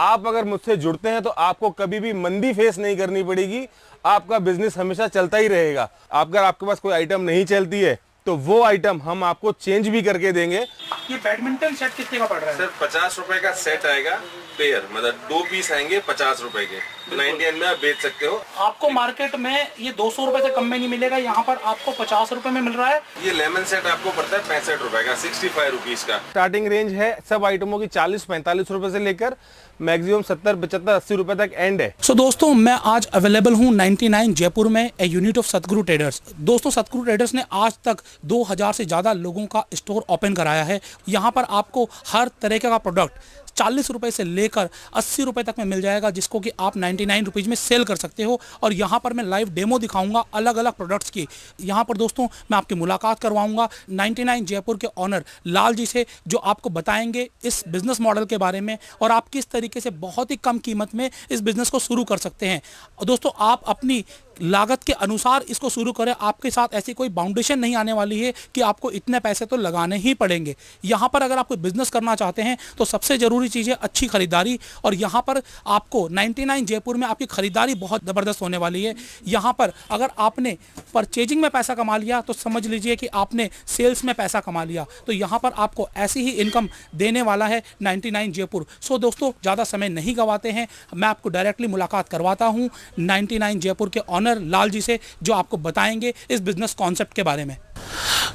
आप अगर मुझसे जुड़ते हैं तो आपको कभी भी मंदी फेस नहीं करनी पड़ेगी, आपका बिजनेस हमेशा चलता ही रहेगा। अगर आपके पास कोई आइटम नहीं चलती है तो वो आइटम हम आपको चेंज भी करके देंगे। ये बैडमिंटन सेट कितने का पड़ रहा है? सर 50 रुपए का सेट आएगा पेयर, मतलब 2 पीस आएंगे 50 रुपए के, 99 में आप बेच सकते हो। आपको मार्केट में ये 200 रुपए से कम में नहीं मिलेगा, यहाँ पर आपको 50 रुपए में मिल रहा है। ये लेमन सेट आपको पड़ता है 65 रुपए का, 65 रुपीज का स्टार्टिंग रेंज है सब आइटमों की। 40-45 रुपए से लेकर मैक्सिमम 70-75-80 रुपए तक एंड है। सो दोस्तों, मैं आज अवेलेबल हूँ 99 जयपुर में, a unit of Satguru traders. दोस्तों, सतगुरु ट्रेडर्स ने आज तक 2000 से ज़्यादा लोगों का स्टोर ओपन कराया है। यहाँ पर आपको हर तरह का प्रोडक्ट 40 रुपए से लेकर 80 रुपए तक में मिल जाएगा, जिसको कि आप 99 रुपीज़ में सेल कर सकते हो। और यहाँ पर मैं लाइव डेमो दिखाऊंगा अलग अलग प्रोडक्ट्स की। यहाँ पर दोस्तों मैं आपकी मुलाकात करवाऊंगा 99 जयपुर के ऑनर लाल जी से, जो आपको बताएंगे इस बिज़नेस मॉडल के बारे में और आप किस तरीके से बहुत ही कम कीमत में इस बिज़नेस को शुरू कर सकते हैं। और दोस्तों, आप अपनी लागत के अनुसार इसको शुरू करें। आपके साथ ऐसी कोई बाउंडेशन नहीं आने वाली है कि आपको इतने पैसे तो लगाने ही पड़ेंगे। यहाँ पर अगर आप कोई बिजनेस करना चाहते हैं तो सबसे ज़रूरी चीज़ है अच्छी खरीदारी। और यहाँ पर आपको 99 जयपुर में आपकी खरीदारी बहुत ज़बरदस्त होने वाली है। यहाँ पर अगर आपने परचेजिंग में पैसा कमा लिया तो समझ लीजिए कि आपने सेल्स में पैसा कमा लिया। तो यहाँ पर आपको ऐसी ही इनकम देने वाला है 99 जयपुर। सो दोस्तों, ज़्यादा समय नहीं गंवाते हैं, मैं आपको डायरेक्टली मुलाकात करवाता हूँ 99 जयपुर के ऑनर लाल जी से, जो आपको बताएंगे इस बिजनेस कॉन्सेप्ट के बारे में।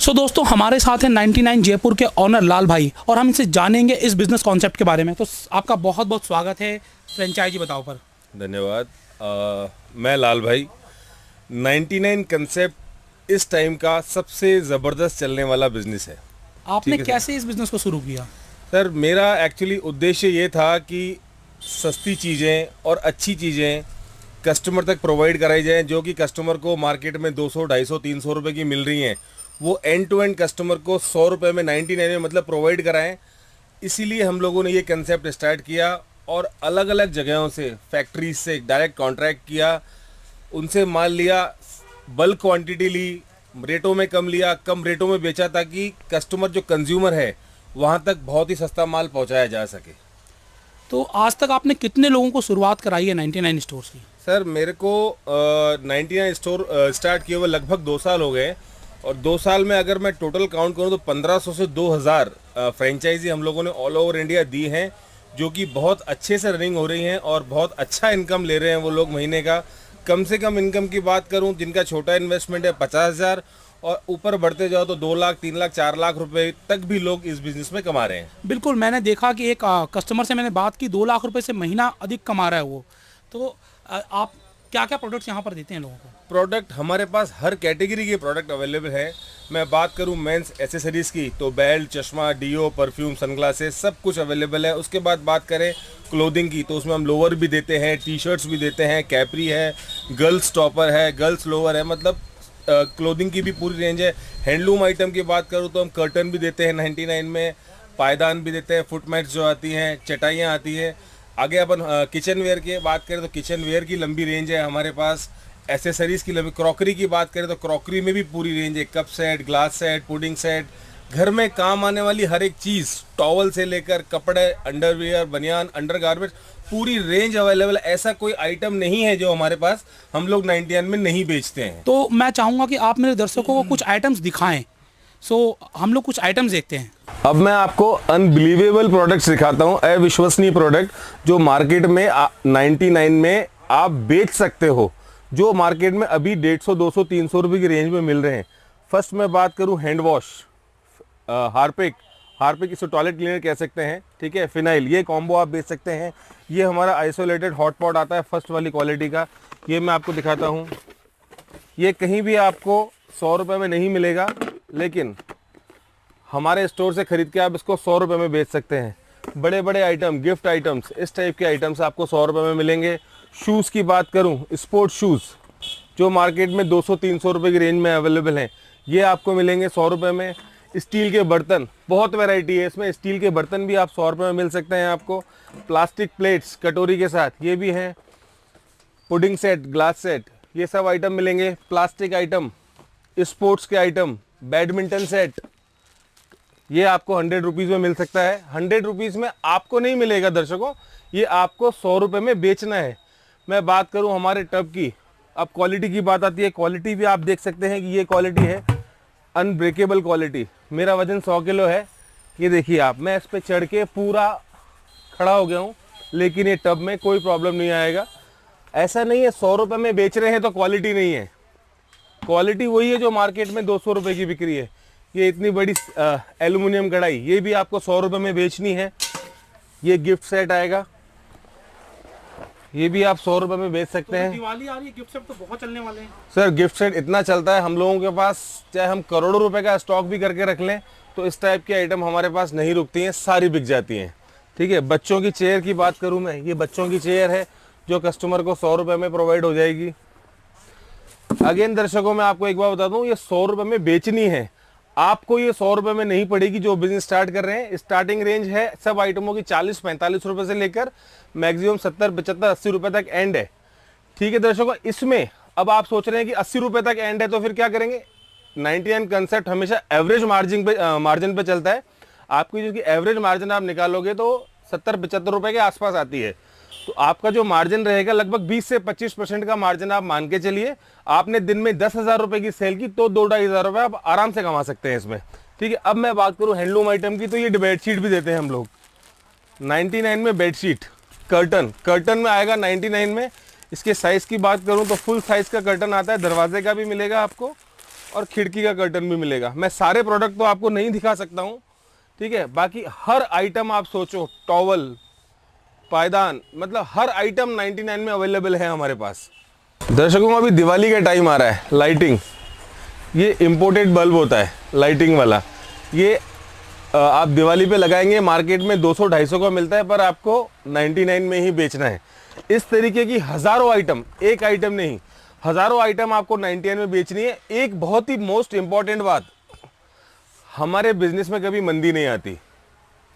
सो दोस्तों, हमारे साथ है 99 जयपुर के ऑनर लाल भाई और हम इनसे जानेंगे इस बिजनेस कॉन्सेप्ट के बारे में। तो आपका बहुत बहुत स्वागत है फ्रेंचाइजी बताओ पर। धन्यवाद। मैं लाल भाई। 99 कंसेप्ट इस टाइम का सबसे ज़बरदस्त चलने वाला बिजनेस है। आपने कैसे इस बिजनेस को शुरू किया? सर, मेरा एक्चुअली उद्देश्य ये था कि सस्ती चीज़ें और अच्छी चीज़ें कस्टमर तक प्रोवाइड कराई जाए, जो कि कस्टमर को मार्केट में 200, 250, 300 रुपए की मिल रही हैं, वो एंड टू एंड कस्टमर को 100 रुपये में 99 में मतलब प्रोवाइड कराएं। इसीलिए हम लोगों ने ये कंसेप्ट स्टार्ट किया और अलग अलग जगहों से, फैक्ट्रीज से डायरेक्ट कॉन्ट्रैक्ट किया, उनसे माल लिया, बल्क क्वांटिटी ली, रेटों में कम लिया, कम रेटों में बेचा, ताकि कस्टमर जो कंज्यूमर है वहाँ तक बहुत ही सस्ता माल पहुँचाया जा सके। तो आज तक आपने कितने लोगों को शुरुआत कराई है 99 स्टोर्स की? सर, मेरे को 99 स्टोर स्टार्ट किए हुए लगभग 2 साल हो गए और 2 साल में अगर मैं टोटल काउंट करूं तो 1500 से 2000 फ्रेंचाइजी हम लोगों ने ऑल ओवर इंडिया दी हैं, जो कि बहुत अच्छे से रनिंग हो रही हैं और बहुत अच्छा इनकम ले रहे हैं वो लोग महीने का। कम से कम इनकम की बात करूं, जिनका छोटा इन्वेस्टमेंट है 50,000 और ऊपर बढ़ते जाओ तो 2 लाख, 3 लाख, 4 लाख रुपए तक भी लोग इस बिजनेस में कमा रहे हैं। बिल्कुल, मैंने देखा कि एक कस्टमर से मैंने बात की, 2 लाख रुपए से महीना अधिक कमा रहा है वो। तो आप क्या क्या प्रोडक्ट्स यहाँ पर देते हैं लोगों को? प्रोडक्ट हमारे पास हर कैटेगरी के प्रोडक्ट अवेलेबल है। मैं बात करूँ मेंस एसेसरीज की तो बेल्ट, चश्मा, डीओ, परफ्यूम, सनग्लासेस सब कुछ अवेलेबल है। उसके बाद बात करें क्लोथिंग की तो उसमें हम लोअर भी देते हैं, टी शर्ट्स भी देते हैं, कैपरी है, गर्ल्स टॉपर है, गर्ल्स लोअर है, मतलब क्लोथिंग की भी पूरी रेंज है। हैंडलूम आइटम की बात करूँ तो हम कर्टन भी देते हैं 99 में, पायदान भी देते हैं, फुटमैट्स जो आती हैं, चटाइयाँ आती हैं। आगे अपन किचन वेयर की बात करें तो किचन वेयर की लंबी रेंज है हमारे पास। एसेसरीज़ की लंबी, क्रॉकरी की बात करें तो क्रॉकरी में भी पूरी रेंज है, cup set, glass set, pudding set, घर में काम आने वाली हर एक चीज़, टॉवल से लेकर कपड़े, अंडरवियर, बनियान, अंडरगारमेंट्स, पूरी रेंज अवेलेबल। ऐसा कोई आइटम नहीं है जो हमारे पास हम लोग 99 में नहीं बेचते हैं। तो मैं चाहूँगा कि आप मेरे दर्शकों को कुछ आइटम्स दिखाएं। हम लोग कुछ आइटम्स देखते हैं। अब मैं आपको अनबिलीवेबल प्रोडक्ट्स दिखाता हूँ, अविश्वसनीय प्रोडक्ट जो मार्केट में 99 में आप बेच सकते हो, जो मार्केट में अभी 150, 200, 300 रुपये की रेंज में मिल रहे हैं। फर्स्ट मैं बात करूँ हैंड वॉश, हार्पिक इसे टॉयलेट क्लीनर कह सकते हैं, ठीक है, फिनाइल, ये कॉम्बो आप बेच सकते हैं। ये हमारा आइसोलेटेड हॉट पॉट आता है फर्स्ट वाली क्वालिटी का, ये मैं आपको दिखाता हूँ। ये कहीं भी आपको 100 रुपये में नहीं मिलेगा, लेकिन हमारे स्टोर से खरीद के आप इसको 100 रुपये में बेच सकते हैं। बड़े बड़े आइटम, गिफ्ट आइटम्स, इस टाइप के आइटम्स आपको 100 रुपये में मिलेंगे। शूज़ की बात करूं, स्पोर्ट शूज़ जो मार्केट में 200-300 रुपये की रेंज में अवेलेबल हैं, ये आपको मिलेंगे 100 रुपये में। स्टील के बर्तन, बहुत वैरायटी है इसमें, स्टील के बर्तन भी आप 100 रुपये में मिल सकते हैं आपको। प्लास्टिक प्लेट्स कटोरी के साथ ये भी हैं, पुडिंग सेट, ग्लास सेट, ये सब आइटम मिलेंगे। प्लास्टिक आइटम, स्पोर्ट्स के आइटम, बैडमिंटन सेट, ये आपको 100 रुपीज़ में मिल सकता है। 100 रुपीज़ में आपको नहीं मिलेगा दर्शकों, ये आपको 100 रुपये में बेचना है। मैं बात करूं हमारे टब की, अब क्वालिटी की बात आती है, क्वालिटी भी आप देख सकते हैं कि ये क्वालिटी है अनब्रेकेबल क्वालिटी। मेरा वजन 100 किलो है, ये देखिए आप, मैं इस पर चढ़ के पूरा खड़ा हो गया हूँ, लेकिन ये टब में कोई प्रॉब्लम नहीं आएगा। ऐसा नहीं है 100 रुपये में बेच रहे हैं तो क्वालिटी नहीं है, क्वालिटी वही है जो मार्केट में 200 रुपये की बिक्री है। ये इतनी बड़ी एल्युमिनियम कढ़ाई, ये भी आपको 100 रुपये में बेचनी है। ये गिफ्ट सेट आएगा, ये भी आप 100 रुपये में बेच सकते हैं। दिवाली आ रही है, गिफ्ट सेट तो बहुत चलने वाले हैं सर। गिफ्ट सेट इतना चलता है हम लोगों के पास, चाहे हम करोड़ों रुपए का स्टॉक भी करके रख लें तो इस टाइप की आइटम हमारे पास नहीं रुकती हैं, सारी बिक जाती हैं। ठीक है, बच्चों की चेयर की बात करूं मैं, ये बच्चों की चेयर है जो कस्टमर को 100 रुपये में प्रोवाइड हो जाएगी। अगेन दर्शकों, मैं आपको एक बार बता दूं, ये 100 रुपये में बेचनी है आपको, ये 100 रुपये में नहीं पड़ेगी। जो बिजनेस स्टार्ट कर रहे हैं, स्टार्टिंग रेंज है सब आइटमों की 40-45 रुपये से लेकर मैक्सिमम 70-75-80 रुपये तक एंड है। ठीक है दर्शकों, इसमें अब आप सोच रहे हैं कि 80 रुपये तक एंड है तो फिर क्या करेंगे। 99 कंसेप्ट हमेशा एवरेज मार्जिन पे चलता है। आपकी जो एवरेज मार्जिन आप निकालोगे तो 70-75 रुपये के आसपास आती है। तो आपका जो मार्जिन रहेगा लगभग 20 से 25% का मार्जिन आप मान के चलिए। आपने दिन में 10,000 रुपये की सेल की तो 2-2.5 रुपये आप आराम से कमा सकते हैं इसमें। ठीक है, अब मैं बात करूं हैंडलूम आइटम की, तो ये बेडशीट भी देते हैं हम लोग 99 में। बेडशीट कर्टन में आएगा 99 में। इसके साइज़ की बात करूं तो फुल साइज़ का कर्टन आता है, दरवाजे का भी मिलेगा आपको और खिड़की का कर्टन भी मिलेगा। मैं सारे प्रोडक्ट तो आपको नहीं दिखा सकता हूँ, ठीक है। बाकी हर आइटम आप सोचो, टॉवल, पायदान, मतलब हर आइटम 99 में अवेलेबल है हमारे पास। दर्शकों, अभी दिवाली का टाइम आ रहा है, लाइटिंग, ये इम्पोर्टेड बल्ब होता है लाइटिंग वाला, ये आप दिवाली पे लगाएंगे, मार्केट में 200-250 का मिलता है, पर आपको 99 में ही बेचना है। इस तरीके की हज़ारों आइटम, एक आइटम नहीं, हज़ारों आइटम आपको 99 में बेचनी है। एक बहुत ही मोस्ट इम्पॉर्टेंट बात, हमारे बिजनेस में कभी मंदी नहीं आती।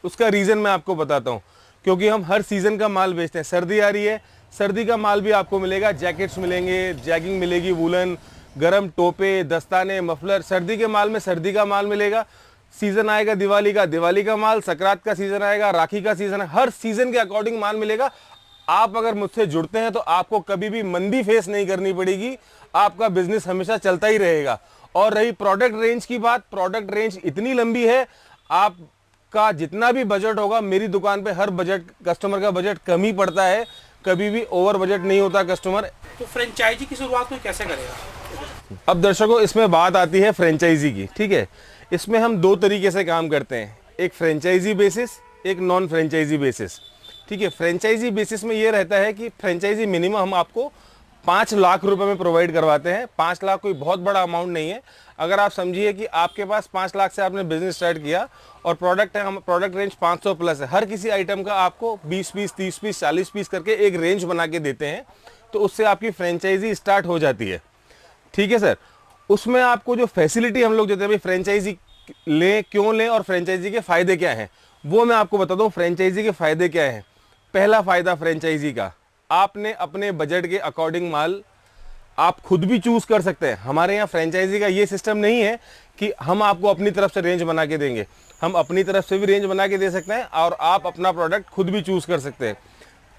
उसका रीज़न मैं आपको बताता हूँ, क्योंकि हम हर सीज़न का माल बेचते हैं। सर्दी आ रही है, सर्दी का माल भी आपको मिलेगा, जैकेट्स मिलेंगे, जैगिंग मिलेगी, वूलन, गरम टोपे, दस्ताने, मफलर, सर्दी के माल में सर्दी का माल मिलेगा। सीज़न आएगा दिवाली का, दिवाली का माल, सकरात का सीज़न आएगा, राखी का सीज़न है, हर सीज़न के अकॉर्डिंग माल मिलेगा। आप अगर मुझसे जुड़ते हैं तो आपको कभी भी मंदी फेस नहीं करनी पड़ेगी, आपका बिजनेस हमेशा चलता ही रहेगा। और रही प्रोडक्ट रेंज की बात, प्रोडक्ट रेंज इतनी लंबी है, आपका जितना भी बजट होगा, मेरी दुकान पे हर बजट, कस्टमर का बजट कम ही पड़ता है, कभी भी ओवर बजट नहीं होता कस्टमर। तो फ्रेंचाइजी की शुरुआत में कैसे करेगा? अब दर्शकों, इसमें बात आती है फ्रेंचाइजी की। ठीक है, इसमें हम दो तरीके से काम करते हैं, एक फ्रेंचाइजी बेसिस, एक नॉन फ्रेंचाइजी बेसिस। ठीक है, फ्रेंचाइजी बेसिस में ये रहता है कि फ्रेंचाइजी मिनिमम हम आपको 5 लाख रुपए में प्रोवाइड करवाते हैं। 5 लाख कोई बहुत बड़ा अमाउंट नहीं है। अगर आप समझिए कि आपके पास 5 लाख से आपने बिजनेस स्टार्ट किया और प्रोडक्ट है, हम प्रोडक्ट रेंज 500 प्लस है, हर किसी आइटम का आपको 20 पीस, 30 पीस, 40 पीस करके एक रेंज बना के देते हैं, तो उससे आपकी फ्रेंचाइजी स्टार्ट हो जाती है। ठीक है सर, उसमें आपको जो फैसिलिटी हम लोग देते हैं, भाई फ्रेंचाइजी लें, क्यों लें और फ्रेंचाइजी के फ़ायदे क्या हैं, वो मैं आपको बताता हूँ। फ्रेंचाइजी के फ़ायदे क्या हैं? पहला फ़ायदा फ्रेंचाइजी का, आपने अपने बजट के अकॉर्डिंग माल आप खुद भी चूज़ कर सकते हैं। हमारे यहाँ फ्रेंचाइजी का ये सिस्टम नहीं है कि हम आपको अपनी तरफ से रेंज बना के देंगे, हम अपनी तरफ से भी रेंज बना के दे सकते हैं और आप अपना प्रोडक्ट खुद भी चूज़ कर सकते हैं।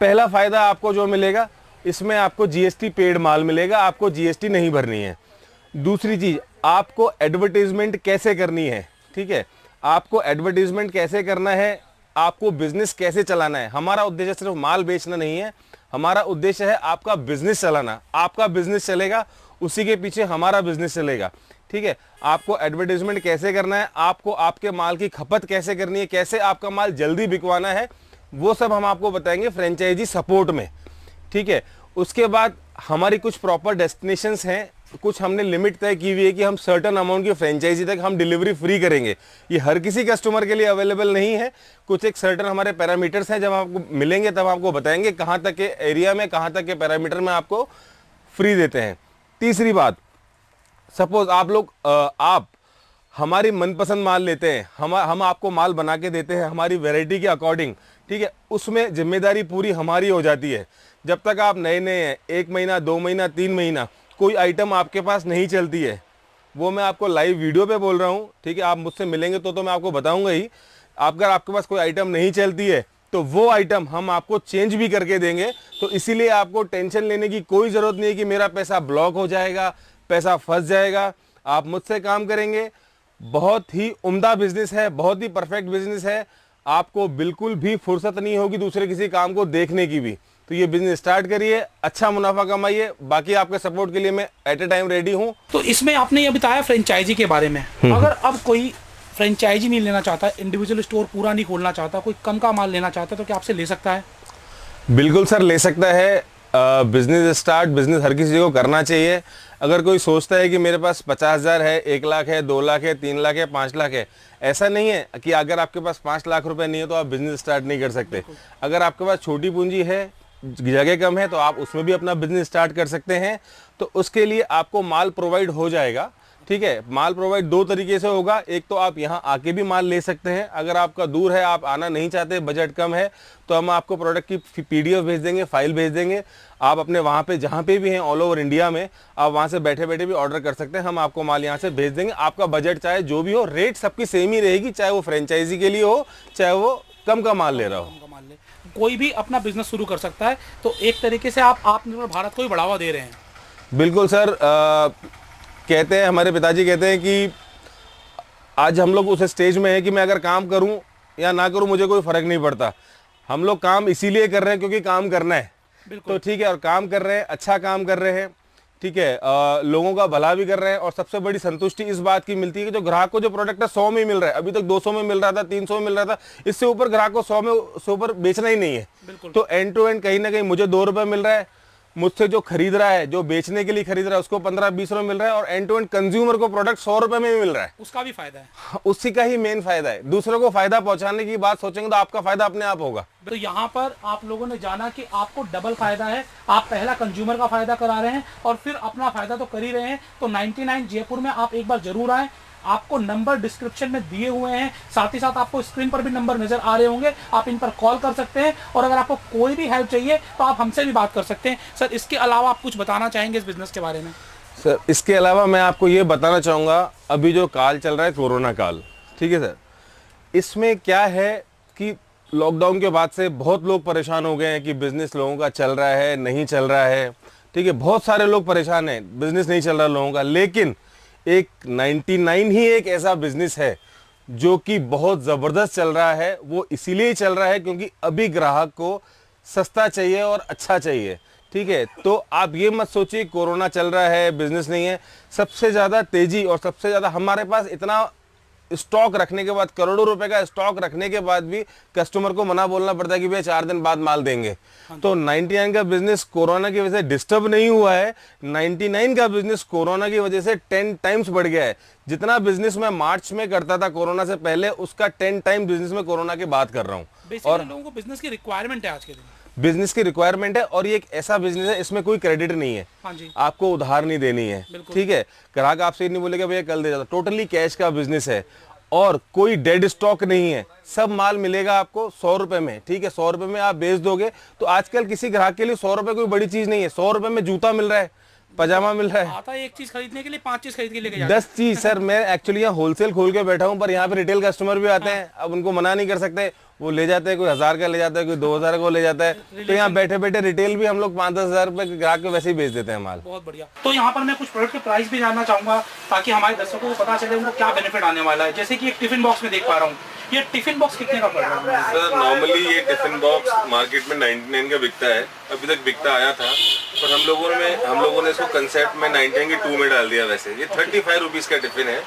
पहला फ़ायदा आपको जो मिलेगा, इसमें आपको जीएसटी पेड माल मिलेगा, आपको जीएसटी नहीं भरनी है। दूसरी चीज़, आपको एडवर्टीजमेंट कैसे करनी है। ठीक है, आपको एडवर्टीजमेंट कैसे करना है, आपको बिजनेस कैसे चलाना है। हमारा उद्देश्य सिर्फ माल बेचना नहीं है, हमारा उद्देश्य है आपका बिजनेस चलाना। आपका बिजनेस चलेगा, उसी के पीछे हमारा बिजनेस चलेगा। ठीक है, आपको एडवर्टीजमेंट कैसे करना है, आपको आपके माल की खपत कैसे करनी है, कैसे आपका माल जल्दी बिकवाना है, वो सब हम आपको बताएंगे फ्रेंचाइजी सपोर्ट में। ठीक है, उसके बाद हमारी कुछ प्रॉपर डेस्टिनेशंस हैं, कुछ हमने लिमिट तय की हुई है कि हम सर्टन अमाउंट की फ्रेंचाइजी तक हम डिलीवरी फ्री करेंगे। ये हर किसी कस्टमर के लिए अवेलेबल नहीं है, कुछ एक सर्टन हमारे पैरामीटर्स हैं, जब आपको मिलेंगे तब आपको बताएंगे कहाँ तक के एरिया में, कहाँ तक के पैरामीटर में आपको फ्री देते हैं। तीसरी बात, सपोज आप हमारी मनपसंद माल लेते हैं, हम आपको माल बना के देते हैं हमारी वैरायटी के अकॉर्डिंग। ठीक है, उसमें जिम्मेदारी पूरी हमारी हो जाती है। जब तक आप नए नए हैं, 1 महीना, 2 महीना, 3 महीना कोई आइटम आपके पास नहीं चलती है, वो मैं आपको लाइव वीडियो पे बोल रहा हूँ। ठीक है, आप मुझसे मिलेंगे तो मैं आपको बताऊंगा ही। अगर आपके पास कोई आइटम नहीं चलती है तो वो आइटम हम आपको चेंज भी करके देंगे। तो इसीलिए आपको टेंशन लेने की कोई ज़रूरत नहीं है कि मेरा पैसा ब्लॉक हो जाएगा, पैसा फंस जाएगा। आप मुझसे काम करेंगे, बहुत ही उम्दा बिजनेस है, बहुत ही परफेक्ट बिजनेस है। आपको बिल्कुल भी फुर्सत नहीं होगी दूसरे किसी काम को देखने की भी। तो ये बिजनेस स्टार्ट करिए, अच्छा मुनाफा कमाइए। बाकी आपके सपोर्ट के लिए मैं एट ए टाइम रेडी हूँ। तो इसमें आपने ये बताया फ्रेंचाइजी के बारे में, अगर अब कोई फ्रेंचाइजी नहीं लेना चाहता, इंडिविजुअल स्टोर पूरा नहीं खोलना चाहता, कोई कम का माल लेना चाहता है, तो क्या आपसे ले सकता है? बिल्कुल सर, ले सकता है। बिजनेस स्टार्ट, बिजनेस हर किसी को करना चाहिए। अगर कोई सोचता है कि मेरे पास 50,000 है, 1 लाख है, 2 लाख है, 3 लाख है, 5 लाख है, ऐसा नहीं है कि अगर आपके पास 5 लाख रुपए नहीं है तो आप बिजनेस स्टार्ट नहीं कर सकते। अगर आपके पास छोटी पूंजी है, जगह कम है, तो आप उसमें भी अपना बिजनेस स्टार्ट कर सकते हैं। तो उसके लिए आपको माल प्रोवाइड हो जाएगा, ठीक है। माल प्रोवाइड 2 तरीके से होगा। एक तो आप यहाँ आके भी माल ले सकते हैं। अगर आपका दूर है, आप आना नहीं चाहते, बजट कम है, तो हम आपको प्रोडक्ट की PDF भेज देंगे, फाइल भेज देंगे। आप अपने वहाँ पे जहाँ पे भी हैं ऑल ओवर इंडिया में, आप वहाँ से बैठे बैठे भी ऑर्डर कर सकते हैं। हम आपको माल यहाँ से भेज देंगे। आपका बजट चाहे जो भी हो, रेट सबकी सेम ही रहेगी, चाहे वो फ्रेंचाइजी के लिए हो, चाहे वो कम का माल ले रहा हो। कोई भी अपना बिजनेस शुरू कर सकता है। तो एक तरीके से आप आत्मनिर्भर भारत को ही बढ़ावा दे रहे हैं। बिल्कुल सर। कहते हैं, हमारे पिताजी कहते हैं कि आज हम लोग उस स्टेज में है कि मैं अगर काम करूं या ना करूं मुझे कोई फर्क नहीं पड़ता। हम लोग काम इसीलिए कर रहे हैं क्योंकि काम करना है, तो ठीक है। और काम कर रहे हैं, अच्छा काम कर रहे हैं, ठीक है। लोगों का भला भी कर रहे हैं। और सबसे बड़ी संतुष्टि इस बात की मिलती है कि जो ग्राहक को जो प्रोडक्ट है 100 में मिल रहा है, अभी तक 200 में मिल रहा था, 300 में मिल रहा था, इससे ऊपर ग्राहक को 100 में से ऊपर बेचना ही नहीं है। तो एंड टू एंड कहीं ना कहीं मुझे 2 रुपये मिल रहा है, मुझसे जो खरीद रहा है, जो बेचने के लिए खरीद रहा है, उसको 15-20 रुपये मिल रहा है, और एंड टू एंड कंज्यूमर को प्रोडक्ट 100 रुपये में मिल रहा है। उसका भी फायदा है, उसी का ही मेन फायदा है। दूसरों को फायदा पहुंचाने की बात सोचेंगे तो आपका फायदा अपने आप होगा। तो यहाँ पर आप लोगों ने जाना कि आपको डबल फायदा है। आप पहला कंज्यूमर का फायदा करा रहे हैं और फिर अपना फायदा तो कर ही रहे हैं। तो 99 जयपुर में आप एक बार जरूर आए। आपको नंबर डिस्क्रिप्शन में दिए हुए हैं, साथ ही साथ आपको स्क्रीन पर भी नंबर नजर आ रहे होंगे। आप इन पर कॉल कर सकते हैं, और अगर आपको कोई भी हेल्प चाहिए तो आप हमसे भी बात कर सकते हैं। सर, इसके अलावा आप कुछ बताना चाहेंगे इस बिजनेस के बारे में? सर, इसके अलावा मैं आपको ये बताना चाहूँगा, अभी जो काल चल रहा है, कोरोना काल, ठीक है सर, इसमें क्या है कि लॉकडाउन के बाद से बहुत लोग परेशान हो गए हैं कि बिजनेस लोगों का चल रहा है, नहीं चल रहा है, ठीक है। बहुत सारे लोग परेशान हैं, बिजनेस नहीं चल रहा लोगों का। लेकिन एक 99 ही एक ऐसा बिजनेस है जो कि बहुत ज़बरदस्त चल रहा है। वो इसीलिए चल रहा है क्योंकि अभी ग्राहक को सस्ता चाहिए और अच्छा चाहिए, ठीक है। तो आप ये मत सोचिए कोरोना चल रहा है, बिजनेस नहीं है। सबसे ज़्यादा तेज़ी और सबसे ज़्यादा हमारे पास इतना स्टॉक रखने के बाद, करोड़ों रुपए का स्टॉक रखने के बाद भी कस्टमर को मना बोलना पड़ता है कि भैया 4 दिन बाद माल देंगे। तो 99 का बिजनेस कोरोना की वजह से डिस्टर्ब नहीं हुआ है। 99 का बिजनेस कोरोना की वजह से 10 टाइम्स बढ़ गया है। जितना बिजनेस मैं मार्च में करता था कोरोना से पहले, उसका 10 टाइम बिजनेस में कोरोना की बात कर रहा हूँ। और लोगों को बिजनेस की रिक्वायरमेंट है आज के दिन, बिजनेस की रिक्वायरमेंट है। और ये एक ऐसा बिजनेस है, इसमें कोई क्रेडिट नहीं है। हाँ जी। आपको उधार नहीं देनी है, ठीक है। ग्राहक आपसे नहीं बोलेगा भैया कल दे जाता, टोटली कैश का बिजनेस है। और कोई डेड स्टॉक नहीं है, सब माल मिलेगा आपको 100 रुपए में, ठीक है। 100 रुपए में आप बेच दोगे तो आजकल किसी ग्राहक के लिए 100 रुपए कोई बड़ी चीज नहीं है। 100 रुपए में जूता मिल रहा है, पजामा मिल रहा है। आता है एक चीज खरीदने के लिए 5 चीज खरीद के लेके जाते हैं। 10 चीज सर, मैं एक्चुअली यहाँ होलसेल खोल के बैठा हूँ, पर यहाँ पे रिटेल कस्टमर भी आते हैं। अब उनको मना नहीं कर सकते, वो ले जाते हैं। कोई 1000 का ले जाता है, कोई 2000 का ले जाता है। तो यहाँ बैठे बैठे रिटेल भी हम लोग 5-10 हजार रुपए ग्राहक को वैसे ही बेच देते हैं माल। बहुत बढ़िया। तो यहाँ पर मैं कुछ प्रोडक्ट के प्राइस भी जानना चाहूंगा ताकि हमारे दर्शकों को पता चले उनको क्या बेनिफिट आने वाला है। जैसे कि एक टिफिन बॉक्स में देख पा रहा हूँ, ये टिफिन बॉक्स कितने का पड़ रहा है? सर, नॉर्मली ये टिफिन बॉक्स मार्केट में 99 का बिकता है, अभी तक बिकता आया था, पर हम लोगों ने इसको कंसेप्ट में 99 के 2 में डाल दिया। वैसे ये 35 रुपीज का टिफिन है।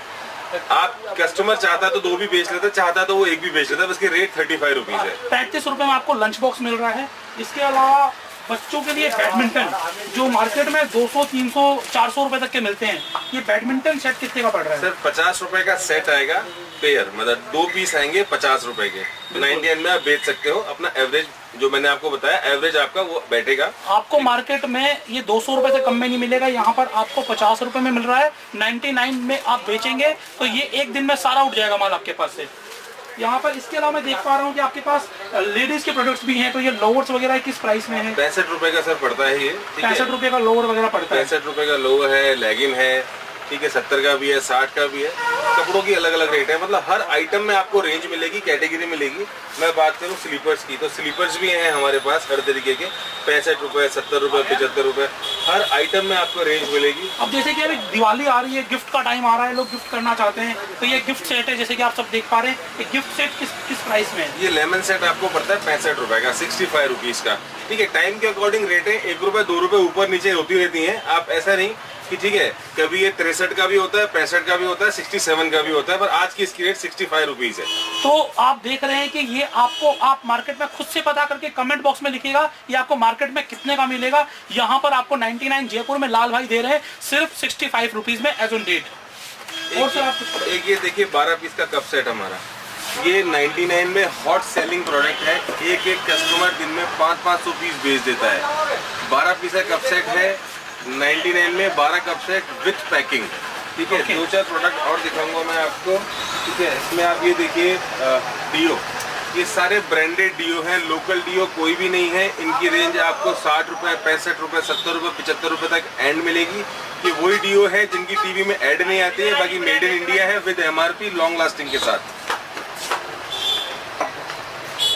आप कस्टमर चाहता तो 2 भी बेच लेता, चाहता तो वो 1 भी बेच लेता, बस के रेट 35 रुपीज है। 35 रुपए में आपको लंच बॉक्स मिल रहा है। इसके अलावा बच्चों के लिए बैडमिंटन जो मार्केट में 200, 300, 400 रुपए तक के मिलते हैं, ये बैडमिंटन सेट कितने का पड़ रहा है? सर, 50 रुपए का सेट आएगा पेयर, मतलब 2 पीस आएंगे 50 रुपए के। 99 में आप बेच सकते हो। अपना एवरेज जो मैंने आपको बताया, एवरेज आपका वो बैठेगा। आपको मार्केट में ये 200 रुपए से कम में नहीं मिलेगा, यहाँ पर आपको 50 रुपए में मिल रहा है। 99 में आप बेचेंगे तो ये एक दिन में सारा उठ जाएगा माल आपके पास से। यहाँ पर इसके अलावा मैं देख पा रहा हूँ कि आपके पास लेडीज के प्रोडक्ट्स भी हैं। तो ये लोअर्स वगैरह किस प्राइस में है? 65 रुपए का सर पड़ता है ये। 65 रुपए का लोअर वगैरह पड़ता है। 65 रुपए का लोअर है, लेगिन है, ठीक है, 70 का भी है, 60 का भी है। कपड़ों की अलग अलग रेट है, मतलब हर आइटम में आपको रेंज मिलेगी, कैटेगरी मिलेगी। मैं बात करूं स्लीपर्स की, तो स्लीपर्स भी हैं हमारे पास हर तरीके के, 65 रुपए, 70 रुपए, 75 रुपए, हर आइटम में आपको रेंज मिलेगी। अब जैसे कि अभी दिवाली आ रही है, गिफ्ट का टाइम आ रहा है, लोग गिफ्ट करना चाहते हैं, तो ये गिफ्ट सेट है जैसे कि आप सब देख पा रहे हैं। ये गिफ्ट सेट किस प्राइस में है? ये लेमन सेट आपको पड़ता है 65 रुपए का, 65 रुपीज का। ठीक है, टाइम के अकॉर्डिंग रेट है, 1 रुपए 2 रुपए ऊपर नीचे होती रहती हैं। आप ऐसा नहीं कि ठीक है, कभी ये 63 का भी होता है, 65 का भी होता है, 67 का भी होता है, पर आज की इसकी रेट 65 रुपीज है। तो आप देख रहे हैं कि ये आपको, आप मार्केट में खुद से पता करके कमेंट बॉक्स में लिखिएगा ये आपको मार्केट में कितने का मिलेगा। यहाँ पर आपको 99 जयपुर में लाल भाई दे रहे हैं सिर्फ 65 रुपीज में एज ऑन डेट। और सर आप एक ये देखिए 12 पीस का कप सेट हमारा, ये 99 में हॉट सेलिंग प्रोडक्ट है। एक कस्टमर दिन में 500 पीस बेच देता है। 12 पीस का कप सेट है 99 में, 12 कप सेट विथ पैकिंग। ठीक है, 2-4 प्रोडक्ट और दिखाऊंगा मैं आपको। ठीक है, इसमें आप ये देखिए डीओ, ये सारे ब्रांडेड डीओ हैं, लोकल डीओ कोई भी नहीं है। इनकी रेंज आपको 60 रुपए, 65 रुपए, 70 रुपए, 75 रुपए तक एंड मिलेगी। ये वही डीओ है जिनकी टीवी में एड नहीं आती है, बाकी मेड इन इंडिया है विद एमआरपी लॉन्ग लास्टिंग के साथ।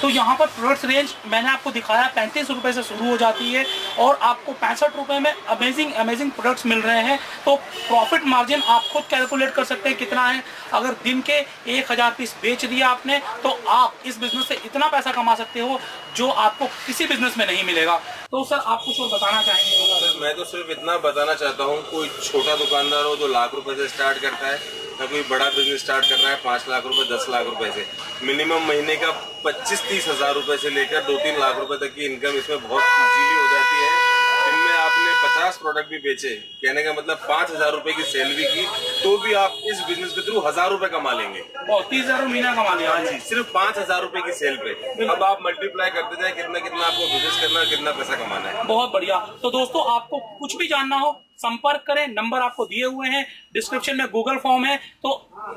तो यहाँ पर प्रोडक्ट्स रेंज मैंने आपको दिखाया 35 रुपए से शुरू हो जाती है और आपको 65 रुपए में अमेजिंग प्रोडक्ट्स मिल रहे हैं। तो प्रॉफिट मार्जिन आप खुद कैलकुलेट कर सकते हैं कितना है। अगर दिन के 1000 पीस बेच दिया आपने तो आप इस बिजनेस से इतना पैसा कमा सकते हो जो आपको किसी बिजनेस में नहीं मिलेगा। तो सर आप कुछ और बताना चाहेंगे? सर मैं तो सिर्फ इतना बताना चाहता हूँ, कोई छोटा दुकानदार हो जो लाख रुपए से स्टार्ट करता है, या कोई बड़ा बिजनेस स्टार्ट कर रहा है 5 लाख रुपए, 10 लाख रुपए से, मिनिमम महीने का 25-30 हज़ार रुपए से लेकर 2-3 लाख रुपए तक की इनकम इसमें बहुत इजीली हो जाती है। जिनमें आपने 50 प्रोडक्ट भी बेचे, कहने का मतलब 5,000 रुपए की सेल भी की, तो भी आप इस बिजनेस के थ्रू 1,000 रुपए कमा लेंगे। 30,000 महीना कमा लिया। हाँ जी, सिर्फ 5,000 रुपए की सेल पे। अब आप मल्टीप्लाई करते जाए कितना कितना आपको बिजनेस करना है, कितना पैसा कमाना है। बहुत बढ़िया। तो दोस्तों आपको कुछ भी जानना हो संपर्क करें, नंबर आपको दिए हुए हैं, डिस्क्रिप्शन में गूगल फॉर्म है। तो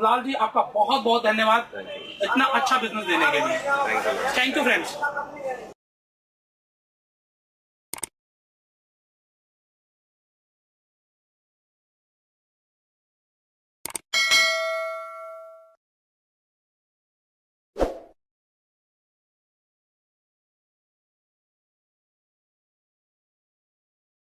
लाल जी आपका बहुत बहुत धन्यवाद इतना अच्छा बिजनेस देने के लिए। Thank you friends.